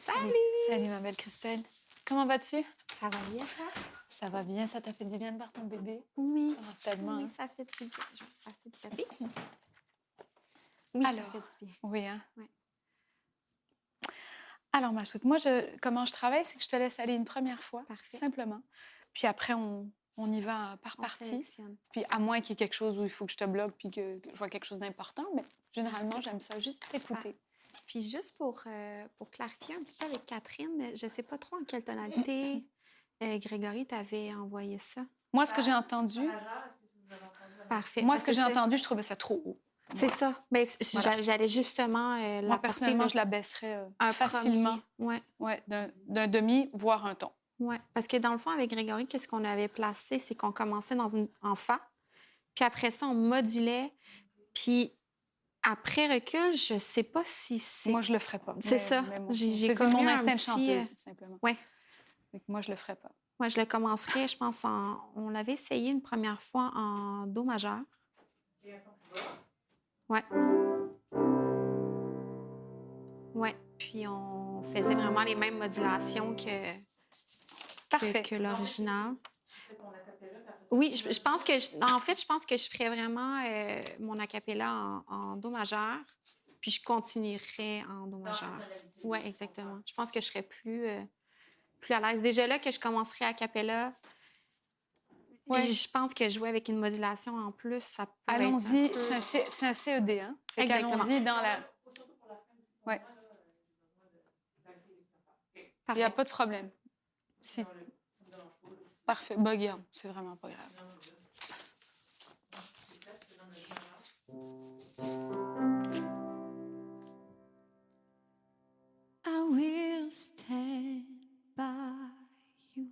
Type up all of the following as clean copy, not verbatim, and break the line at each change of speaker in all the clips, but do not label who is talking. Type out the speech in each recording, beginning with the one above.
Salut!
Salut ma belle Christelle. Comment vas-tu?
Ça va bien, toi?
Ça va bien, ça t'a fait du bien de voir ton bébé?
Oui.
Ah, tellement.
Oui,
Hein?
ça fait du bien. Je vais passer du café. Oui,
Alors,
ça fait du bien.
oui, hein?
Ouais.
Alors, ma chouette, moi, comment je travaille, c'est que je te laisse aller une première fois,
Parfait.
simplement. Puis après, on y va par
On
partie.
sélectionne.
Puis à moins qu'il y ait quelque chose où il faut que je te bloque puis que je vois quelque chose d'important, mais généralement, j'aime ça, juste
Super.
t'écouter.
Puis juste pour clarifier un petit peu avec Catherine, je ne sais pas trop en quelle tonalité Grégory t'avait envoyé ça.
Moi, ce que j'ai entendu,
Parfait.
moi,
Parce
ce que
que
j'ai entendu, je trouvais ça trop haut.
c'est ça. Ben,
Voilà.
j'allais justement
Moi,
l'apporter
personnellement, je la baisserais
un
facilement.
premier.
Ouais, d'un demi, voire un ton.
Oui, parce que dans le fond, avec Grégory, qu'est-ce qu'on avait placé? C'est qu'on commençait en fa, puis après ça, on modulait, puis après recul, je sais pas si c'est...
Moi, je le ferais pas.
C'est ça.
Mais
J'ai
c'est
comme
mon
eu un
instinct de
petit...
chanteuse, simplement.
Ouais.
Fait que moi, je le ferais pas.
Moi, je le commencerais, je pense, on l'avait essayé une première fois en Do majeur. Ouais. Ouais. Puis on faisait vraiment les mêmes modulations
Parfait.
que l'original. Oui, je pense que... en fait, je pense que je ferais vraiment mon acapella en Do majeur, puis je continuerais en Do majeur. Oui, exactement. Je pense que je serais plus à l'aise. Déjà là, que je commencerais a cappella,
Ouais.
je pense que jouer avec une modulation en plus, ça pourrait
Allons-y.
être un peu...
C'est un CED, hein? Fait
Exactement.
allons-y dans la... Ouais. Il n'y a
Parfait.
pas de problème. Si... Parfait. Bah, regarde, c'est vraiment pas grave.
I will stand by you.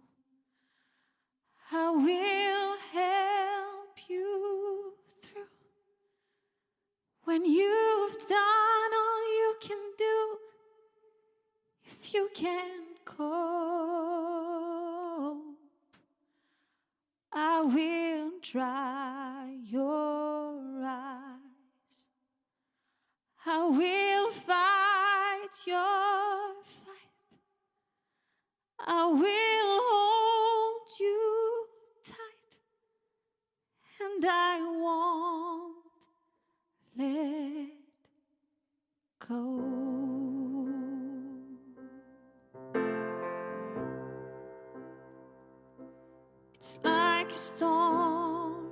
I will help you through. When you've done all you can do, if you can't cope, I will dry your eyes. I will fight your fight. I will hold you tight, and I won't let go. It's like a storm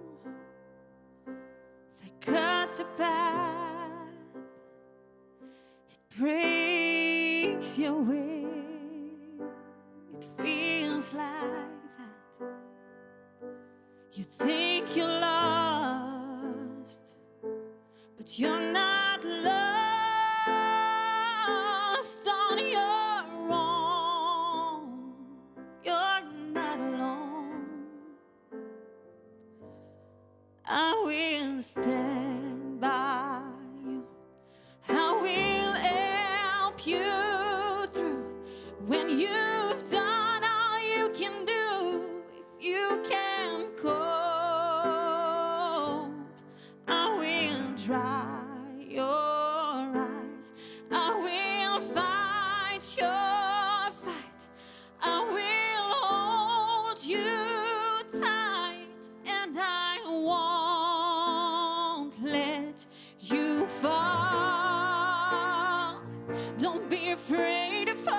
that cuts a path. It breaks your way. It feels like that. You think you're lost, but you're not lost on your own. You're not alone. I will stand by you. I will help you through. When you've done all you can do, if you can cope, I will dry your eyes. I will fight your fight. I will hold you tight, and I won't let you fall. Don't be afraid to fall.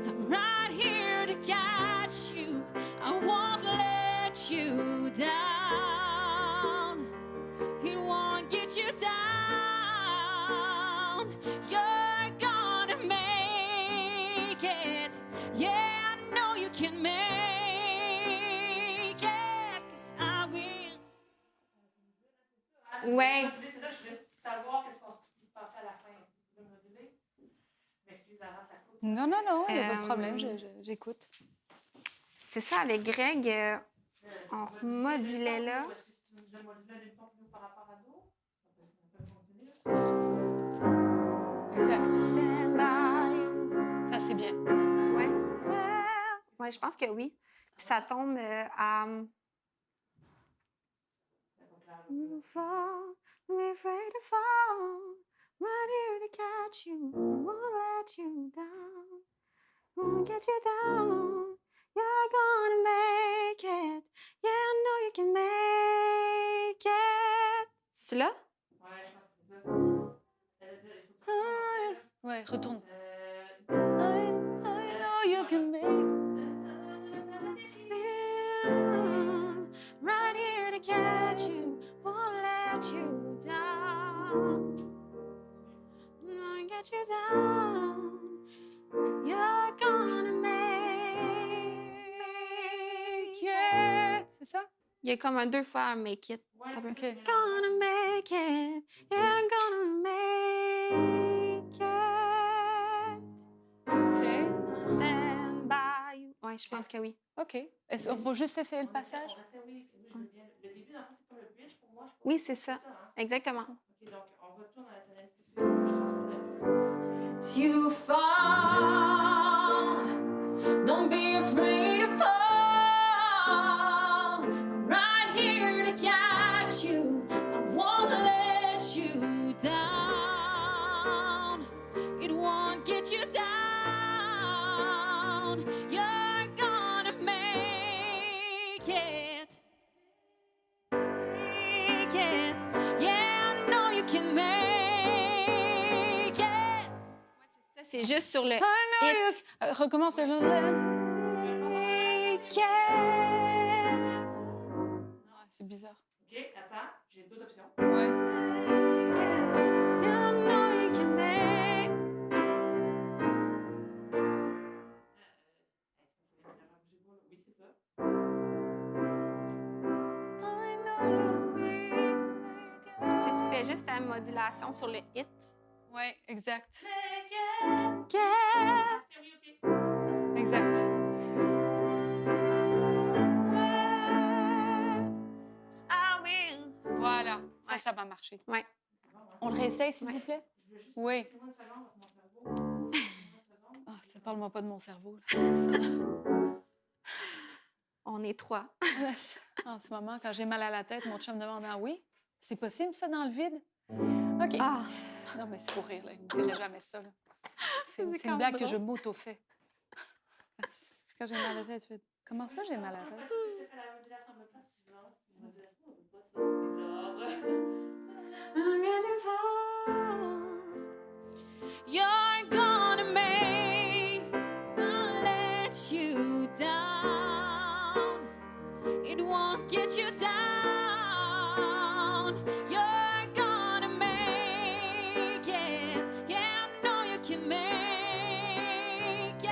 I'm right here to catch you. I won't let you down. It won't get you down. You're gonna make it. Yeah, I know you can make it. 'Cause I will. Ouais.
C'est là, je voulais savoir qu'est-ce qui se passait à la fin. Tu peux moduler? Je m'excuse avant, ça coupe.
Non, il n'y a pas de problème, j'écoute.
C'est ça, avec Greg, on modulait là.
Est-ce que tu veux moduler d'une ton par rapport à d'autres? On peut continuer.
Exact.
Stand by.
Ça, c'est bien.
Ouais. Ouais, je pense que oui. Puis ça tombe à. Fall, be afraid to fall. Right here to catch you. Won't won't get you down. You're gonna make it. Yeah, I know you can make it. C'est là?
Ouais, je pense que c'est ça. Il faut que tu retournes en
Ouais, retourne.
fait,
I know you can make.
Right here to catch you, won't let you down. Won't get you down. You're gonna make it.
C'est ça?
Il y a comme un 2 fois un make it.
Ouais,
T'as vu?
OK.
Gonna make it. Yeah, I'm gonna make it.
OK.
Stand by you. Ouais, je pense que oui.
OK. Est-ce qu'on peut juste essayer le passage?
On restait, oui, je veux bien. Le début, dans le fond, c'est comme le bridge pour moi. Je pense
Oui,
que
c'est ça.
hein?
Exactement.
OK, donc on retourne à la tonalité.
You fall. Don't be afraid to fall. I'm right here to catch you. I won't let you down. It won't get you down. You're gonna make it. Make it. Yeah, I know you can make it. Ouais, c'est juste sur le
I know you...
it.
Recommence.
Make it.
Ouais, c'est bizarre.
OK, attends, j'ai deux options.
Ouais.
I know you can make.
Oui, c'est ça.
Si tu fais juste la modulation sur le hit.
Ouais, exact.
Get.
Oui, OK.
Exact.
I will.
Voilà. Ça,
Ouais.
ça va marcher.
Ouais.
On le réessaye, s'il vous plaît?
Je veux juste...
Oui.
Laissez-moi une seconde parce que mon cerveau... Laissez-moi une seconde.
Ah, ça parle-moi pas de mon cerveau. là.
On est 3.
En ce moment, quand j'ai mal à la tête, mon chum me demande: ah oui, c'est possible ça dans le vide? OK.
Ah,
Non, mais c'est pour rire, là. Il me dirait jamais ça. Là. C'est
C'est
une
quand
blague que
drôle.
je m'auto-fais. Quand j'ai mal à la tête, je fais: comment ça, j'ai mal à la tête?
Parce que je t'ai fait la modulation de place suivante. La modulation, on veut pas ça. C'est bizarre.
you're gonna make. I'll let you down. It won't get you down. You're gonna make it. Yeah, I know you can make it.
Ça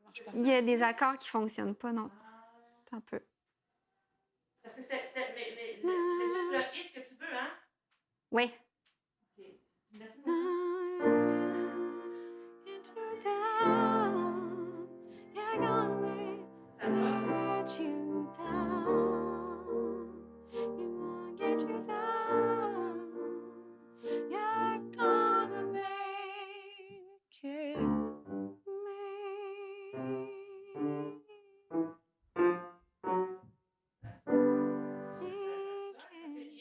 marche pas.
Il y a des accords qui fonctionnent pas, non? Attends un peu.
Parce que c'est juste le hit que tu veux, hein?
Oui.
OK. Tu me laisses une minute?
Get you down. You're gonna make.
Ça va?
Let you down. It won't get you down. You're gonna make it.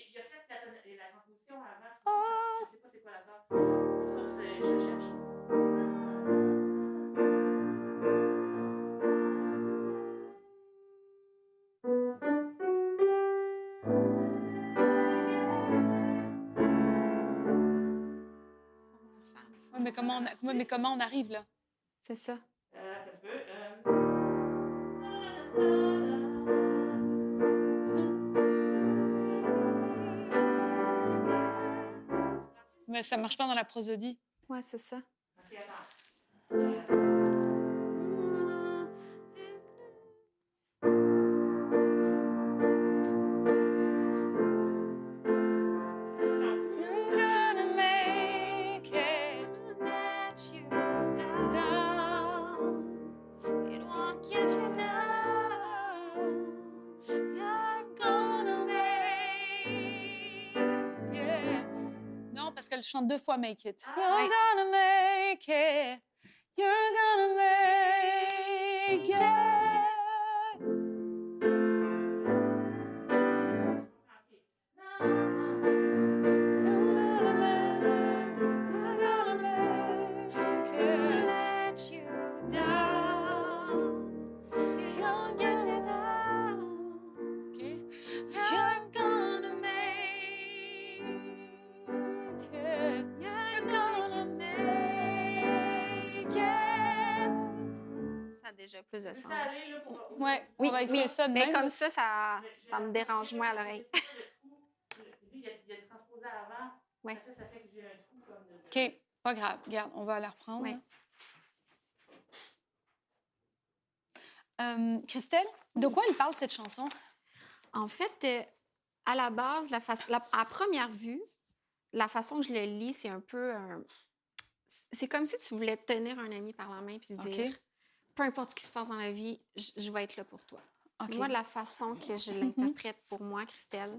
Il a fait la composition avant. Je sais pas c'est quoi la part. C'est pour ça que je cherche.
Ouais, mais comment on arrive là?
C'est ça.
Un peu.
Mais ça marche pas dans la prosodie.
Ouais, c'est ça.
OK, attends.
I'm gonna make it
Let you down. It won't get you down. You're gonna make it.
Non, parce qu'elle chante 2 fois Make It.
Ah,
You're
ouais.
gonna make it. You're gonna make it.
You're gonna make it. déjà plus de
Veux-tu
sens.
aller, là, pour...
Ouais,
Oui,
on va essayer ça de
mais
même.
comme ça me dérange moins à l'oreille.
Lui, il a transposé avant.
Ouais.
Ça fait que j'ai un trou comme de...
OK, pas grave. Regarde, on va la reprendre.
Ouais.
Là. Christelle, de quoi elle parle, cette chanson?
En fait, à la base, à première vue, la façon que je le lis, c'est un peu... c'est comme si tu voulais tenir un ami par la main puis dire, peu importe ce qui se passe dans la vie, je vais être là pour toi.
OK.
Moi, la façon que je l'interprète pour moi, Christelle,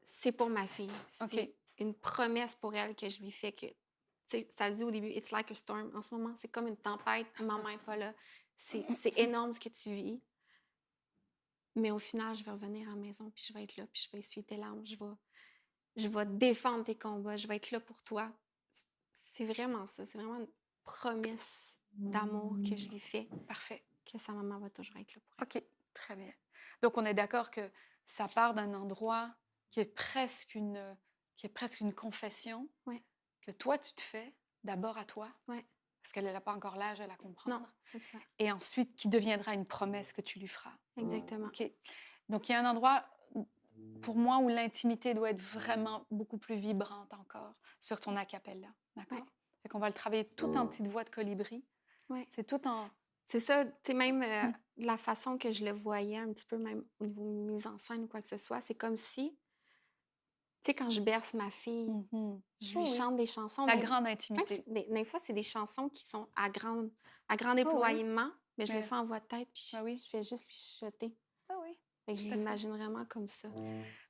c'est pour ma fille. C'est une promesse pour elle que je lui fais que, tu sais, ça le dit au début, it's like a storm. En ce moment, c'est comme une tempête, maman n'est pas là. C'est énorme ce que tu vis. Mais au final, je vais revenir à la maison, puis je vais être là, puis je vais essuyer tes larmes. Je vais défendre tes combats. Je vais être là pour toi. C'est vraiment ça. C'est vraiment une promesse d'amour que je lui fais.
Parfait.
Que sa maman va toujours être là pour elle.
OK, très bien. Donc, on est d'accord que ça part d'un endroit qui est presque une confession que toi, tu te fais d'abord à toi. Parce qu'elle n'a pas encore l'âge de la comprendre.
Non, c'est ça.
Et ensuite, qui deviendra une promesse que tu lui feras.
Exactement.
OK. Donc, il y a un endroit, pour moi, où l'intimité doit être vraiment beaucoup plus vibrante encore sur ton acapella. D'accord? Fait qu'on va le travailler tout en petite voix de colibri. C'est tout en...
C'est ça, tu sais, même la façon que je le voyais un petit peu, même au niveau de mise en scène ou quoi que ce soit, c'est comme si, tu sais, quand je berce ma fille, je lui chante des chansons.
La grande intimité.
Des fois, c'est des chansons qui sont à grand déploiement, mais je le fais en voix de tête, puis je fais juste lui chuchoter. Fait que je l'imagine vraiment comme ça.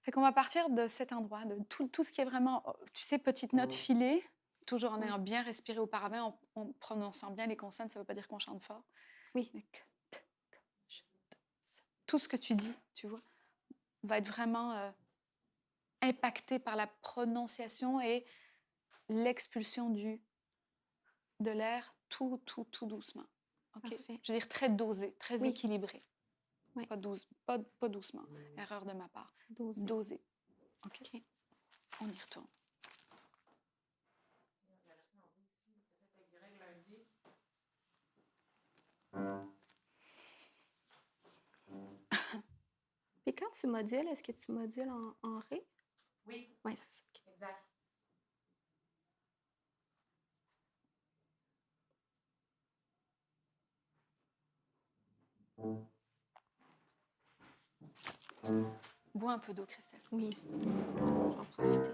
Fait qu'on va partir de cet endroit, de tout ce qui est vraiment, tu sais, petite note filée, toujours en ayant bien respiré auparavant, en prononçant bien les consonnes, ça ne veut pas dire qu'on chante fort.
Oui.
Mais tout ce que tu dis, tu vois, va être vraiment impacté par la prononciation et l'expulsion de l'air tout doucement. Okay? Je veux dire très dosé, très équilibré. Pas doucement. Erreur de ma part. Dosé. OK. On y retourne.
Puis quand tu modules, est-ce que tu modules en Ré?
Oui.
Oui, c'est ça. Okay.
Exact.
Bois un peu d'eau, Christelle.
Oui, j'en profiter.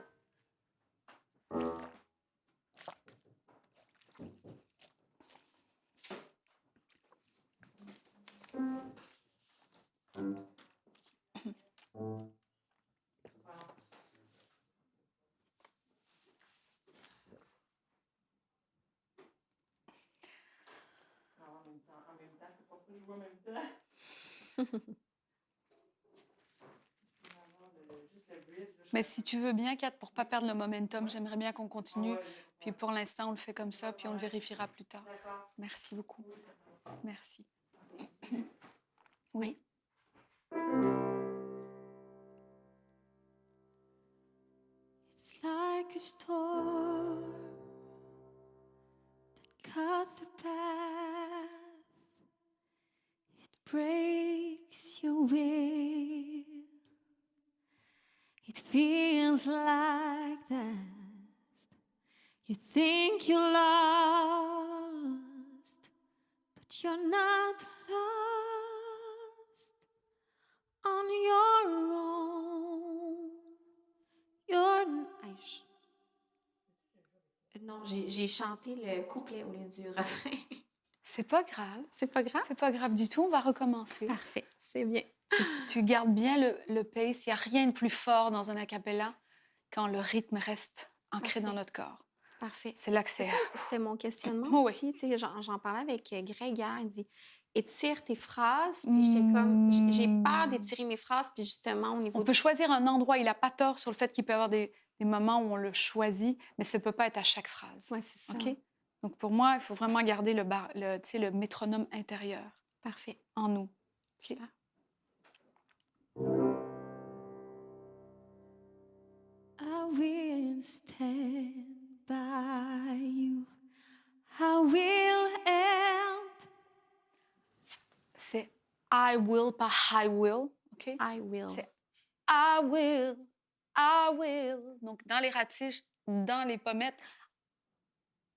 Mais si tu veux bien, Kat, pour ne pas perdre le momentum, j'aimerais bien qu'on continue. Puis pour l'instant, on le fait comme ça, puis on le vérifiera plus tard. Merci beaucoup. Merci. Oui.
It's like a storm that cut the path. It breaks your will. It feels like that. You think you're lost, but you're not lost on your own.
Non, j'ai chanté le couplet au lieu du refrain.
C'est pas grave.
C'est pas grave?
C'est pas grave du tout. On va recommencer.
Parfait, c'est bien.
Tu gardes bien le pace. Il n'y a rien de plus fort dans un a cappella quand le rythme reste ancré dans notre corps.
Parfait.
C'est là que c'est...
C'était mon questionnement aussi. J'en parlais avec Greg hier. Il dit étire tes phrases. Puis j'étais comme, j'ai peur d'étirer mes phrases. Puis justement, au niveau.
On peut choisir un endroit. Il n'a pas tort sur le fait qu'il peut y avoir des moments où on le choisit, mais ça ne peut pas être à chaque phrase.
Oui, c'est ça.
OK? Donc pour moi, il faut vraiment garder le métronome intérieur.
Parfait.
En nous.
Super.
I will stand by you. I will help
c'est I will, pas I will. OK?
I will.
C'est I will, I will. Donc, dans les ratiches, dans les pommettes,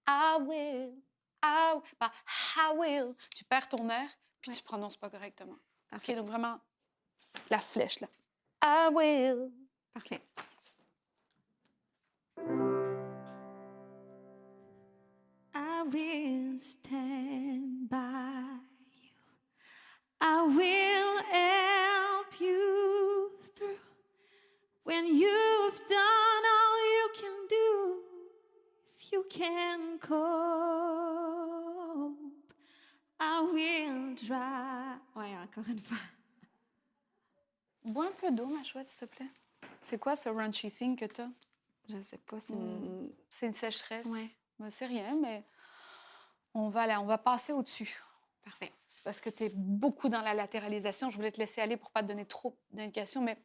I will, pas I will. Tu perds ton air, puis
Ouais.
tu prononces pas correctement. OK?
Parfait.
Donc, vraiment, la flèche, là. I will.
Parfait.
I will stand by you. I will help you through. When you've done all you can do, if you can cope, I will try. Ouais, encore une fois.
Bois un peu d'eau, ma chouette, s'il te plaît. C'est quoi ce runchy thing que t'as?
Je sais pas, c'est
C'est une sécheresse.
Ouais.
Ben, c'est rien, mais on va passer au-dessus.
Parfait.
C'est parce que tu es beaucoup dans la latéralisation. Je voulais te laisser aller pour ne pas te donner trop d'indications, mais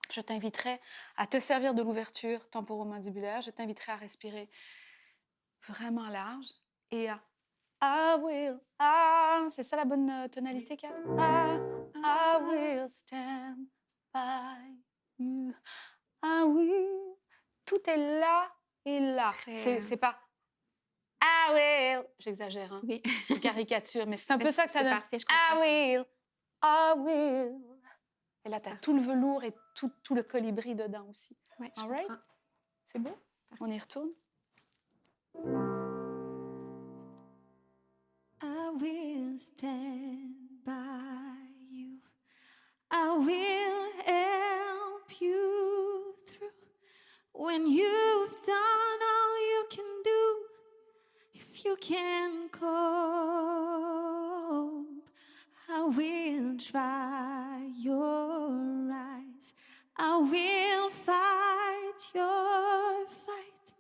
je t'inviterais à te servir de l'ouverture temporomandibulaire. Je t'inviterais à respirer vraiment large et à I will, c'est ça la bonne tonalité, Kat? I will stand by you. I will. Tout est là et là.
Très-
C'est pas I will. J'exagère, hein?
Oui.
Je caricature, mais c'est un
Mais
peu ça que ça
c'est
donne.
parfait, je comprends.
I will. Et là, tu as tout le velours et tout le colibri dedans aussi.
Ouais, je
All right?
comprends.
C'est beau? On y retourne?
I will stand by you. I will help you through. When you've done all you can do, if you can cope, I will dry your eyes. I will fight your fight.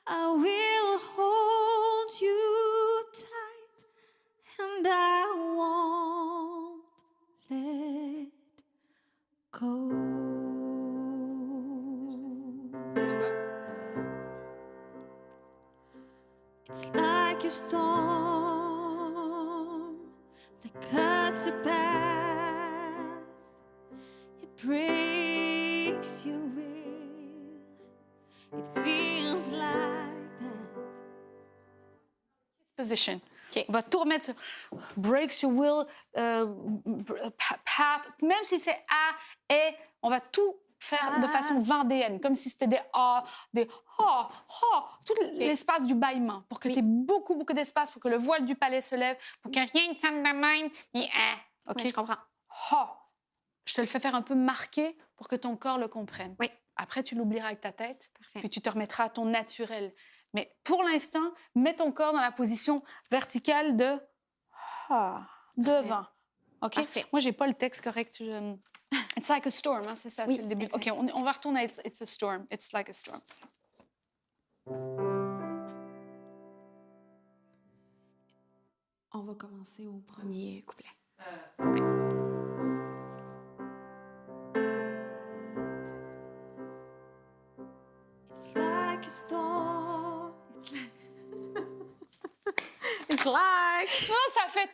I will hold you tight, and I won't let go.
Tu vois?
It's like a storm that cuts a path. It breaks your will. It feels like that.
Position.
OK.
On va tout remettre sur breaks your will, path. Même si c'est A, et, on va tout faire de façon vendéenne, comme si c'était des A, des ha, ha, tout l'espace du bâillement, pour que tu aies beaucoup, beaucoup d'espace, pour que le voile du palais se lève, pour que rien ne tienne de même, ni A. OK?
Oui, je comprends.
Ha. Je te le fais faire un peu marqué pour que ton corps le comprenne.
Oui.
Après, tu l'oublieras avec ta tête,
Parfait.
puis tu te remettras à ton naturel. Mais pour l'instant, mets ton corps dans la position verticale de devant. OK?
Parfait.
Moi, j'ai pas le texte correct. It's like a storm, hein, c'est ça,
Oui,
c'est le début.
exact.
OK, on va retourner à It's a storm. It's like a storm.
On va commencer au premier couplet.
It's like a storm.
It's like...
Non, ça fait...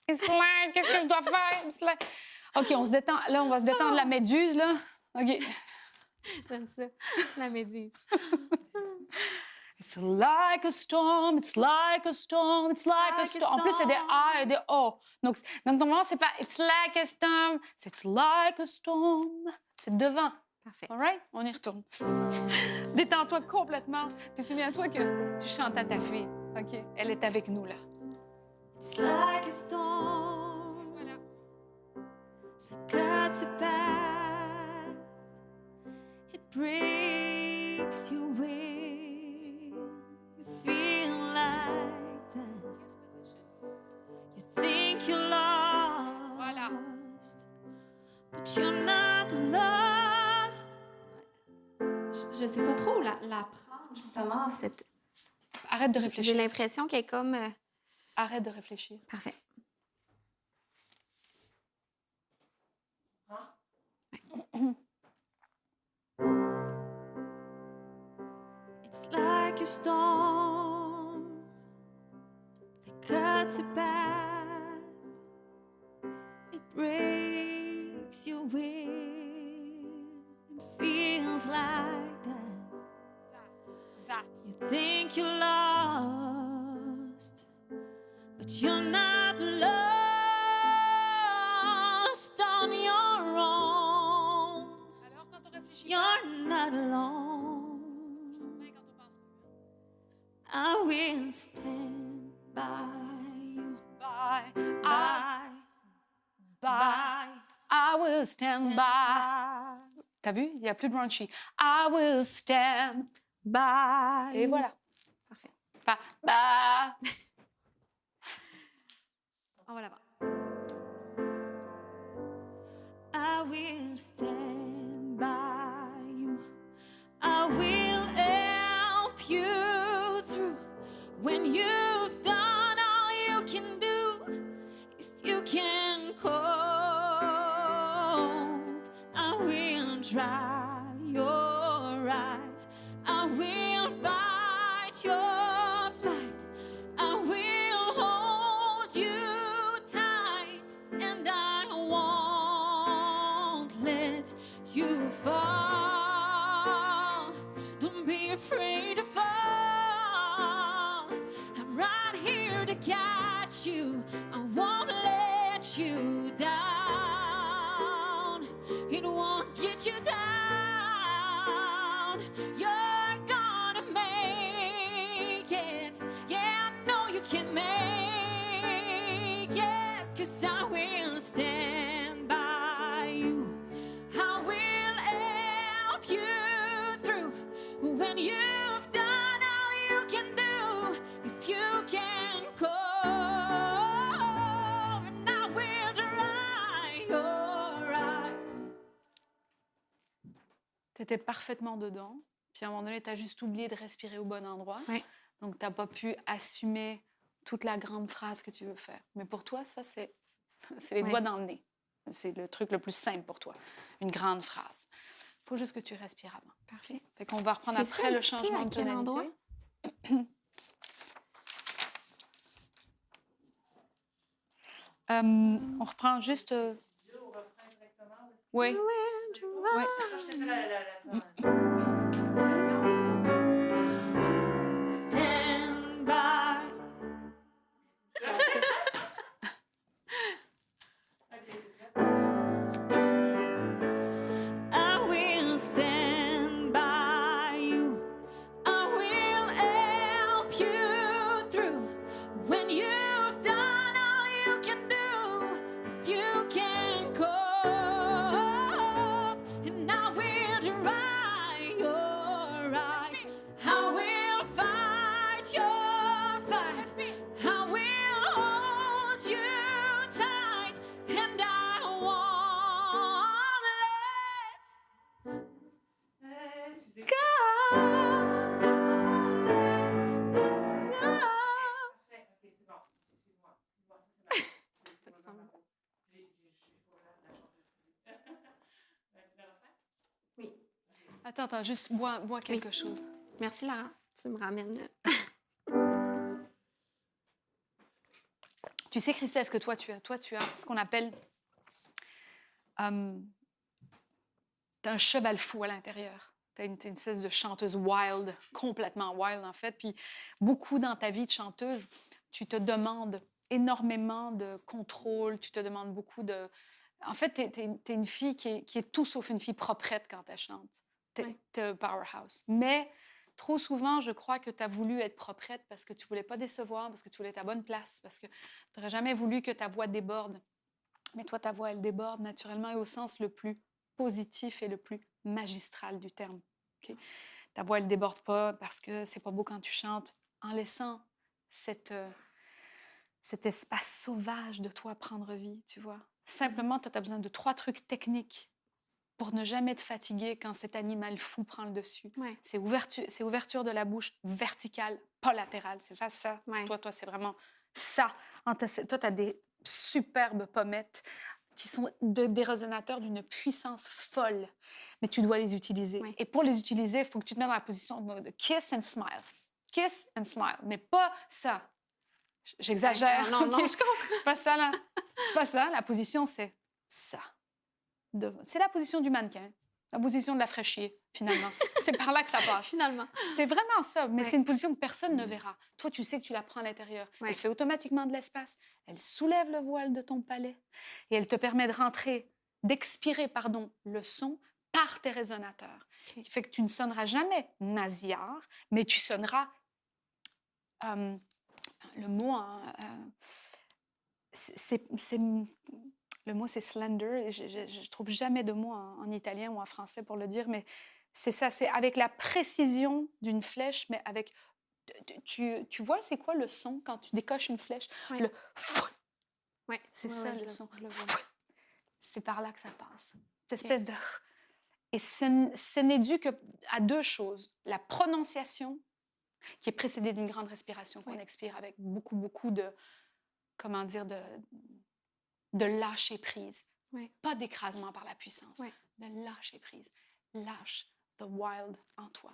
It's like, qu'est-ce que je dois faire? It's like... OK, on se détend. Là, on va se détendre la méduse, là. OK.
J'aime ça. La méduse.
It's like a storm, it's like a storm, it's like a storm. En plus, c'est des A et des O. Donc normalement, c'est pas it's like a storm, c'est it's like a storm. C'est devant.
Parfait.
All right? On y retourne. Détends-toi complètement. Puis souviens-toi que tu chantes à ta fille. OK? Elle est avec nous, là.
It's like a storm
Voilà.
that cuts a path. It breaks your will. You feel like that. You think you're lost,
Voilà.
but you're not lost.
Je sais pas trop où la prendre, justement, cette...
Arrête de
J'ai
réfléchir.
l'impression qu'elle est comme...
Arrête de réfléchir.
Parfait.
It's like a storm that cuts a path. breaks your will. It feels like that. You think you're lost, but you're not lost on your own.
Alors, quand on réfléchit,
You're not alone.
quand on pense
I will stand by you.
bye,
By,
I will stand by. T'as vu? Il n'y a plus de raunchy. I will stand.
by.
Et voilà.
Parfait.
Bah.
On va là-bas.
I will stand by you. I will help you through when you've done all you can do. If you can cope, I will dry your eyes. I will fight your fight. I will hold you tight, and I won't let you fall. Don't be afraid to fall. I'm right here to catch you. I won't let you down. It won't get you down. You're gonna make it. Yeah, I know you can make it. 'Cause I will stand by you. I will help you through when you've done all you can do. If you can cope, and I will dry your eyes.
T'étais parfaitement dedans. Puis à un moment donné, t'as juste oublié de respirer au bon endroit.
Oui.
Donc, t'as pas pu assumer toute la grande phrase que tu veux faire. Mais pour toi, ça, c'est les
Oui.
doigts dans le nez. C'est le truc le plus simple pour toi. Une grande phrase. Il faut juste que tu respires avant.
Parfait.
Fait qu'on va reprendre
C'est
après
ça, un
le
petit peu,
changement
à
de
quel
tonalité.
endroit?
On reprend juste...
Au refrain directement.
Oui.
Ouais.
Ça, je te fais la
Stand by. I will stand by you. I will help you through when you've done all you can do. If you can cope, and I will dry your eyes. I will fight your fight. I will hold you tight, and I won't let
Excusez.
go.
Parfait. OK, c'est bon. Excuse-moi. Excuse-moi, ça, c'est ma faute. J'ai pas la chanteuse. Le refrain?
Oui.
Attends, juste bois quelque chose.
Merci, Lara. Tu me ramènes.
Tu sais, Christelle, ce que toi, tu as ce qu'on appelle... t'as un cheval fou à l'intérieur. T'as une espèce de chanteuse wild, complètement wild, en fait. Puis beaucoup dans ta vie de chanteuse, tu te demandes énormément de contrôle, tu te demandes beaucoup de... En fait, t'es une fille qui est tout sauf une fille proprette quand elle chante. T'es un powerhouse. Mais trop souvent, je crois que tu as voulu être proprette parce que tu voulais pas décevoir, parce que tu voulais être à bonne place, parce que tu n'aurais jamais voulu que ta voix déborde. Mais toi, ta voix, elle déborde naturellement et au sens le plus positif et le plus magistral du terme. Okay? Ta voix, elle déborde pas parce que c'est pas beau quand tu chantes, en laissant cet espace sauvage de toi prendre vie, tu vois. Simplement, toi, tu as besoin de 3 trucs techniques pour ne jamais te fatiguer quand cet animal fou prend le dessus.
Ouais.
C'est ouverture de la bouche verticale, pas latérale. C'est ça, ça.
Ouais.
Toi, c'est vraiment ça. Toi, tu as des superbes pommettes qui sont des résonateurs d'une puissance folle, mais tu dois les utiliser.
Ouais.
Et pour les utiliser, il faut que tu te mettes dans la position de kiss and smile. Kiss and smile, mais pas ça. J'exagère.
Non,
OK?
je comprends.
C'est pas ça, là. C'est pas ça. La position, c'est ça. C'est la position du mannequin, la position de la fraîchier, finalement. C'est par là que ça passe.
Finalement.
C'est vraiment ça, mais
Ouais.
c'est une position que personne ne verra. Toi, tu sais que tu la prends à l'intérieur.
Ouais.
Elle fait automatiquement de l'espace. Elle soulève le voile de ton palais et elle te permet de rentrer, d'expirer, le son par tes résonateurs.
OK.
Qui fait que tu ne sonneras jamais nasillard, mais tu sonneras... le mot, le mot c'est slender. Et je trouve jamais de mot en italien ou en français pour le dire, mais c'est ça, c'est avec la précision d'une flèche, mais avec... Tu vois, c'est quoi le son quand tu décoches une flèche?
Ouais.
Le...
Ouais.
C'est
Ouais,
ça,
ouais,
le son.
je le vois.
C'est par là que ça passe. Cette espèce de... Et ce n'est dû qu'à deux choses. La prononciation, qui est précédée d'une grande respiration qu'on
Oui.
expire avec beaucoup, beaucoup de... Comment dire? De lâcher prise.
Oui.
Pas d'écrasement par la puissance.
Oui.
De lâcher prise. Lâche the wild en toi.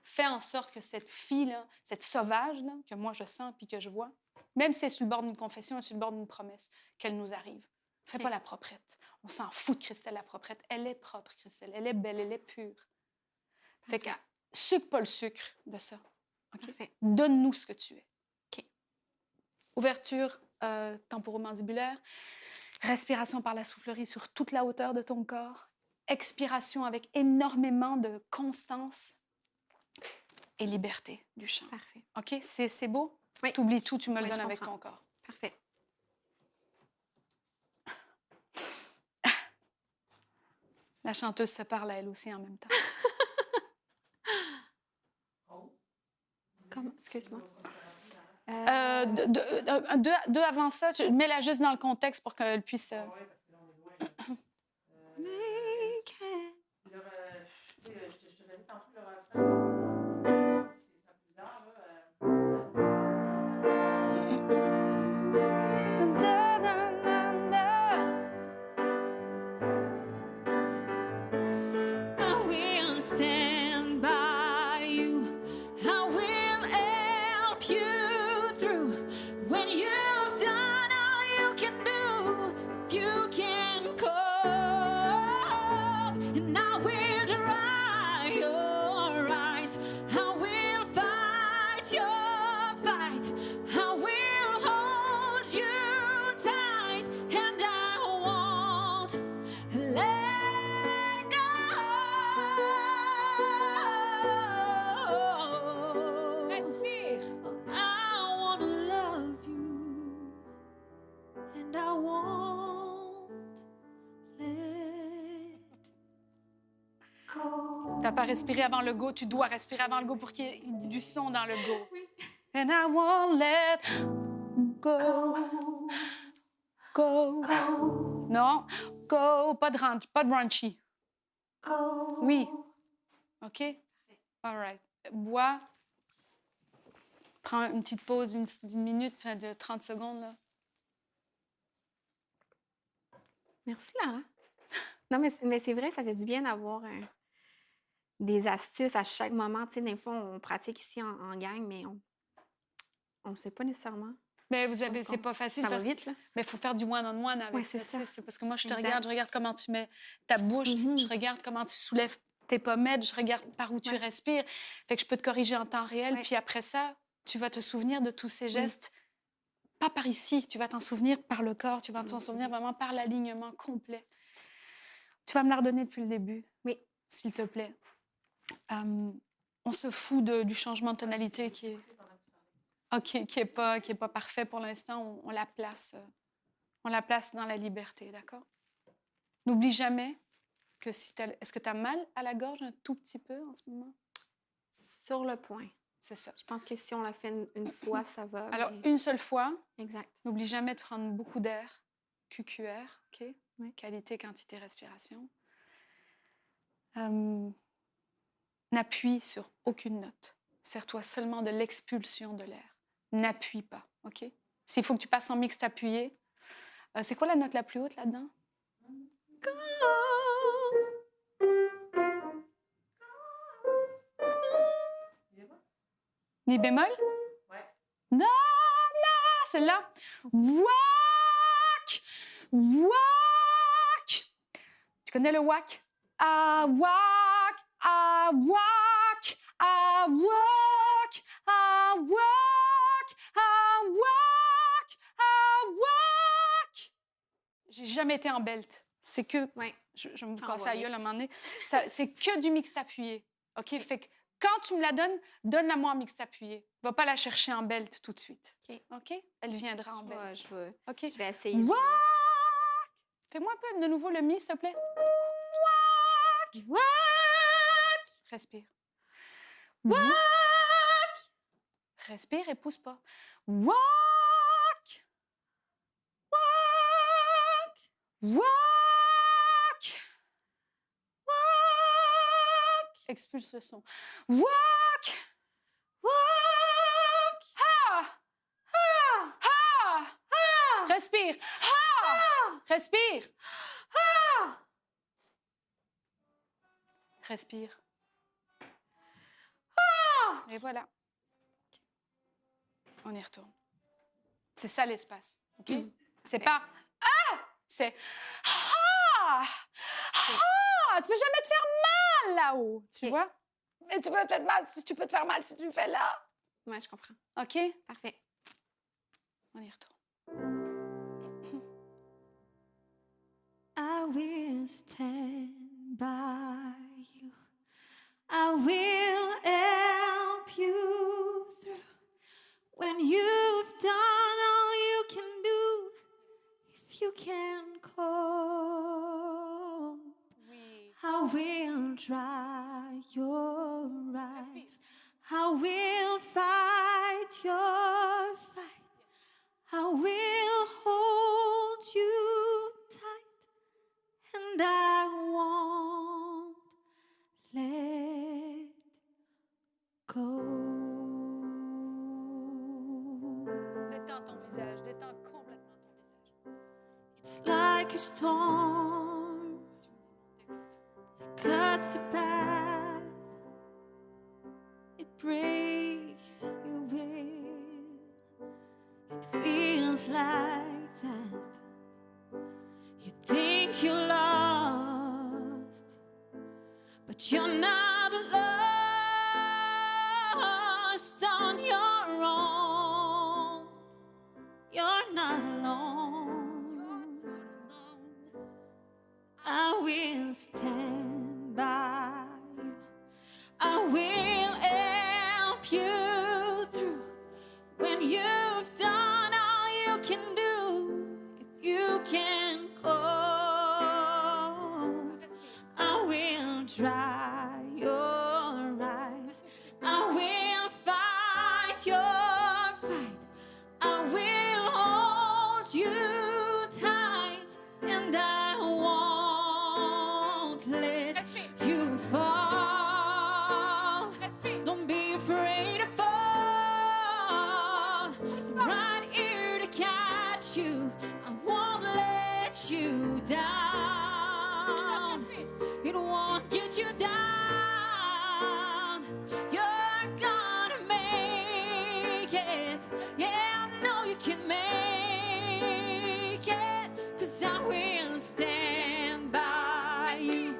Fais en sorte que cette fille-là, cette sauvage-là, que moi je sens puis que je vois, même si c'est sur le bord d'une confession et sur le bord d'une promesse, qu'elle nous arrive. Fais pas la proprette. On s'en fout de Christelle, la proprette. Elle est propre, Christelle. Elle est belle, elle est pure. Fait que sucre pas le sucre de ça. OK?
Parfait.
Donne-nous ce que tu es.
OK.
Ouverture temporomandibulaire. Respiration par la soufflerie sur toute la hauteur de ton corps. Expiration avec énormément de constance et liberté du chant.
Parfait.
OK? C'est beau?
Oui.
Tu oublies tout, tu me le
Oui,
donnes
je
avec
comprends.
ton corps.
Parfait.
La chanteuse se parle à elle aussi en même temps.
Comment? Excuse-moi.
Deux avant ça, mets-la juste dans le contexte pour qu'elle puisse...
Ah ouais, parce que là, on est loin. Là.
Make it.
Puis là, je te faisais tantôt le refrain. C'est un peu bizarre, là.
I will stand by you. I will help you through when you've done all you can do. If you can cope, and I will dry your eyes. I will fight your fight. I will hold you tight, and I won't let go.
Respire.
I wanna love you, and I won't let go.
T'as pas respiré avant le go, tu dois respirer avant le go pour qu'il y ait du son dans le go. And I won't let go. Go. Non, go. Pas de raunchy. Oui. OK? All right. Bois. Prends une petite pause d'une minute, enfin, de 30 secondes. Là.
Merci, Lara. Non, mais c'est vrai, ça fait du bien d'avoir des astuces à chaque moment. Tu sais, des fois, on pratique ici en gang, mais on ne sait pas nécessairement.
Mais vous
Je
avez,
pense
c'est
qu'on-
pas facile
Ça va
parce
vite, là.
mais il faut faire du one-on-one avec
Ouais, c'est
ça.
ça.
C'est parce que moi, je te
Exact.
regarde, je regarde comment tu mets ta bouche,
Mhm.
je regarde comment tu soulèves tes pommettes, je regarde par où tu
Ouais.
respires. Fait que je peux te corriger en temps réel.
Ouais.
Puis après ça, tu vas te souvenir de tous ces gestes. Pas par ici, tu vas t'en souvenir par le corps, tu vas t'en souvenir vraiment par l'alignement complet. Tu vas me la redonner depuis le début,
Oui.
s'il te plaît. On se fout du changement de tonalité qui est pas parfait pour l'instant. On la place dans la liberté, d'accord? N'oublie jamais que est-ce que tu as mal à la gorge un tout petit peu en ce moment?
Sur le point.
C'est ça.
Je pense que si on l'a fait une fois, ça va.
Alors,
mais-
une seule fois,
Exact.
n'oublie jamais de prendre beaucoup d'air. QQR, OK?
Oui.
Qualité, quantité, respiration. N'appuie sur aucune note. Sers-toi seulement de l'expulsion de l'air. N'appuie pas, OK? S'il faut que tu passes en mixte appuyé, c'est quoi la note la plus haute là-dedans? Mi bémol?
Ouais.
Non, là, celle-là. Walk, walk. connais le walk? I walk, I walk, I walk, I walk, I walk, I walk. J'ai jamais été en belt. C'est que...
Ouais.
Je vais me
Quand on
casser
va
la gueule à un
mix.
moment donné. C'est que du mixte appuyé. OK? Fait que quand tu me la donnes, donne-la-moi en mixte appuyé. Va pas la chercher en belt tout de suite.
OK.
OK? Elle viendra en belt.
Ouais,
OK?
je vais essayer.
Walk! Fais-moi un peu de nouveau le mi, s'il te plaît. Walk! Respire. Walk! Respire et pousse pas. Walk! Walk! Walk! Walk! Expulse le son. Walk! Walk! Ha! Ha! Ha! Ha! Respire. Ha! Respire. Ha! Respire. Et voilà. On y retourne. C'est ça l'espace. OK? C'est pas ah! C'est ah! Ah! Tu peux jamais te faire mal là-haut, tu vois? Mais tu peux te faire mal si tu le fais là.
Ouais, je comprends.
OK?
Parfait.
On y retourne.
I will stand by you. I will help you through when you've done all you can do. If you can cope,
Oui.
I will dry your eyes. I will fight your fight. I will hold you tight, and I won't let go.
Détends ton visage. Détends complètement ton visage.
It's like a storm
Texte.
that cuts a path. It breaks your will. It feels like that. You think you're lost, but you're not lost on your own. You're not alone. I will stand by you. I will help you through when you've done all you can do. If you can cope, I will dry your eyes. I will fight your fight. I will hold you tight, and I won't let you fall. Don't be afraid to fall. I'm right here to catch you. I won't let you down. It won't get you down. You're gonna make it. Yeah, I know you can make it. 'Cause I will stand by you.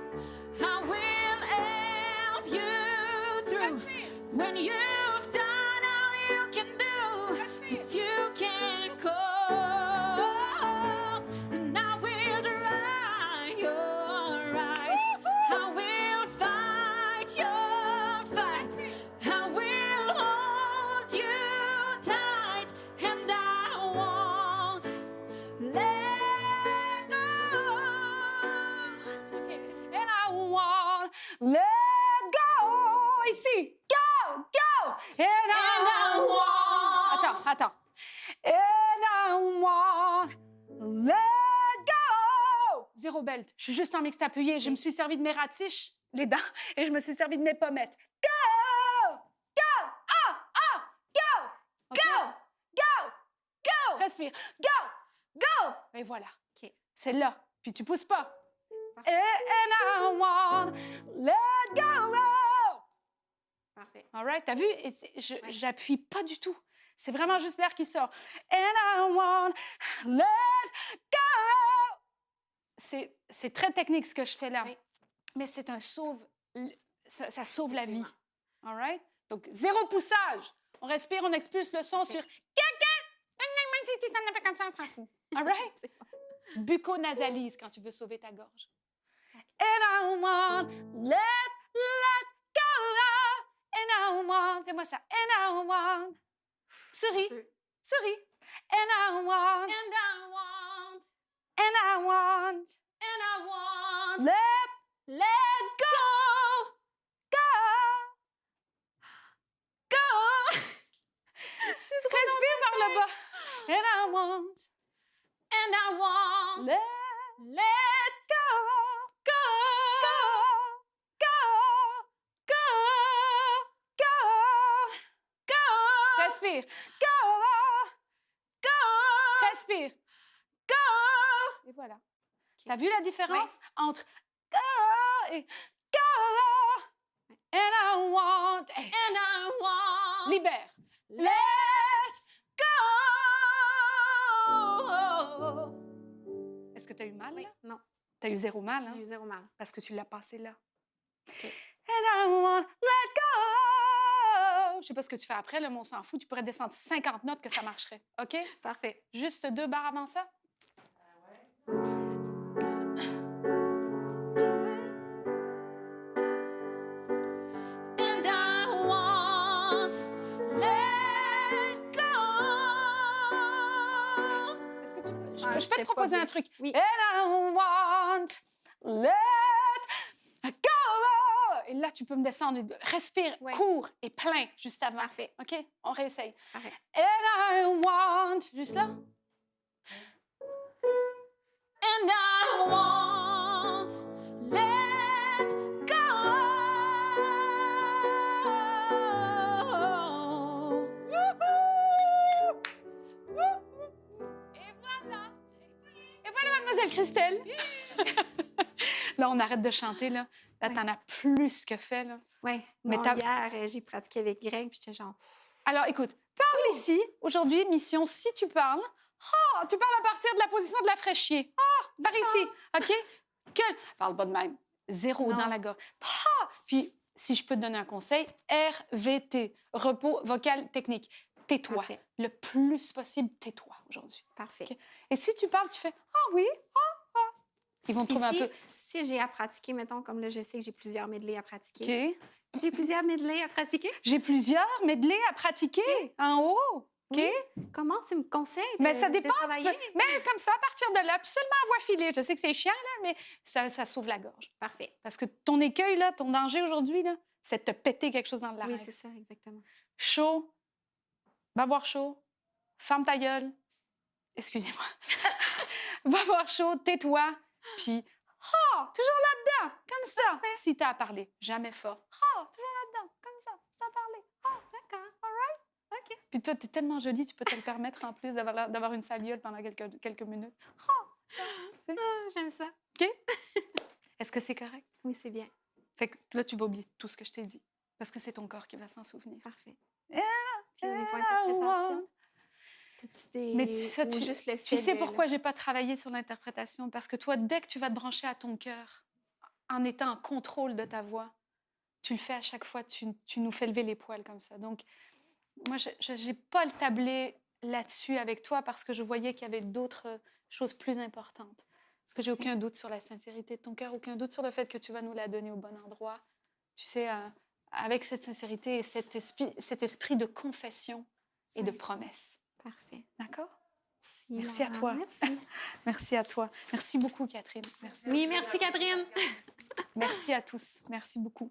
I will help you through when you've done all you can do. If you can cope, and I will dry your eyes. I will fight your fight. I will hold you tight, and I won't let go.
And I won't let go. Ici. Go, go. And I won't. Attends. And I won't let go. Zéro belt. Je suis juste en mixte appuyé. Je me suis servi de mes ratiches, les dents, et je me suis servi de mes pommettes. Go! Go! Go! OK? Go! Go! Respire. Go! Go! Et voilà.
OK.
C'est là. Puis tu pousses pas. And I won't let go.
Parfait.
All right? T'as vu? Et j'appuie pas du tout. C'est vraiment juste l'air qui sort. And I won't let go. c'est très technique ce que je fais là,
Oui.
mais c'est un sauve, ça sauve la vie. All right? Donc, 0 poussage. On respire, on expulse le son sur quelqu'un. Ça ne fait comme ça, on s'en fout. All right? Bucco-nasalise quand tu veux sauver ta gorge. And I want, let go. And I want, fais-moi ça. And I want. Souris, souris. And I want,
And I want,
and I want.
and I want,
Let
let go, go.
respire par le bas. And I want,
And I want,
let
let
go,
go,
go,
go,
go.
go,
Respire. Go,
go,
respire.
go.
Et voilà. T'as vu la différence entre go et go? And I want. Hey,
And I want,
libère.
let go.
Est-ce que tu as eu mal,
Oui,
là?
non,
Tu as eu 0 mal, hein?
j'ai eu 0 mal.
Parce que tu l'as passé là.
OK.
And I want, let go. Je sais pas ce que tu fais après, là, mais on s'en fout. Tu pourrais descendre 50 notes que ça marcherait. OK?
Parfait.
Juste 2 barres avant ça?
And I want, let go.
Est-ce que tu peux?
Ah,
Je peux te
j'étais pas
proposer
bien.
un truc.
Oui.
And I want, let go. Et là, tu peux me descendre. Respire,
Ouais.
court et plein juste avant.
Parfait.
OK? On réessaye.
Parfait.
And I want. Juste là?
And I want, let go.
Et voilà. Et voilà, mademoiselle Christelle. Là, on arrête de chanter, là. Là,
Ouais.
t'en as plus que fait, là.
Oui.
Mais
Mais
t'as-
hier, j'ai pratiqué avec Greg, puis j'étais genre...
Alors, écoute, parle ici. Aujourd'hui, mission, si tu parles, tu parles à partir de la position de la fraîchier. Par ici, OK? Parle pas de même. 0
Non.
dans la gorge. Puis, si je peux te donner un conseil, RVT, repos vocal technique. Tais-toi.
Parfait.
Le plus possible, tais-toi aujourd'hui.
Parfait.
OK. Et si tu parles, tu fais « Ah oui, ah. » Ils vont te
Puis
trouver un peu...
si j'ai à pratiquer, mettons, comme là, je sais que j'ai plusieurs medley à pratiquer.
OK.
J'ai plusieurs medley à pratiquer.
J'ai plusieurs medley à pratiquer en haut. OK?
Oui. Comment tu me conseilles de,
Mais ça
de
dépend. Tu
travailler?
peux- Mais comme ça, à partir de là, puis seulement à voix filée. Je sais que c'est chiant, là, mais ça sauve la gorge.
Parfait.
Parce que ton écueil, là, ton danger aujourd'hui, là, c'est de te péter quelque chose dans le
Oui,
larynx.
c'est ça, exactement.
Chaud, va boire chaud, ferme ta gueule. Excusez-moi. Va boire chaud, tais-toi, puis toujours là-dedans, comme ça. Si t'as à parler, jamais fort. Toujours là-dedans, comme ça, sans parler.
D'accord.
All right? OK. Puis toi, t'es tellement jolie, tu peux te le permettre en plus d'avoir une saliole pendant quelques minutes.
Ah, j'aime ça.
Est-ce que c'est correct?
Oui, c'est bien.
Fait que là, tu vas oublier tout ce que je t'ai dit. Parce que c'est ton corps qui va s'en souvenir.
Parfait.
Ah,
Puis au niveau interprétation, t'as-tu des...
Mais ça,
ou juste le
tu
fait
sais
de-
pourquoi j'ai pas travaillé sur l'interprétation? Parce que toi, dès que tu vas te brancher à ton cœur, en étant en contrôle de ta voix, tu le fais à chaque fois, tu nous fais lever les poils comme ça. Donc, moi, je n'ai pas le tablé là-dessus avec toi parce que je voyais qu'il y avait d'autres choses plus importantes. Parce que j'ai aucun doute sur la sincérité de ton cœur, aucun doute sur le fait que tu vas nous la donner au bon endroit. Tu sais, avec cette sincérité et cet esprit de confession et de promesse.
Parfait.
D'accord?
Merci,
Merci à toi.
Merci.
Merci à toi. Merci beaucoup, Catherine. Merci.
Oui, merci Catherine.
Merci à tous. Merci beaucoup.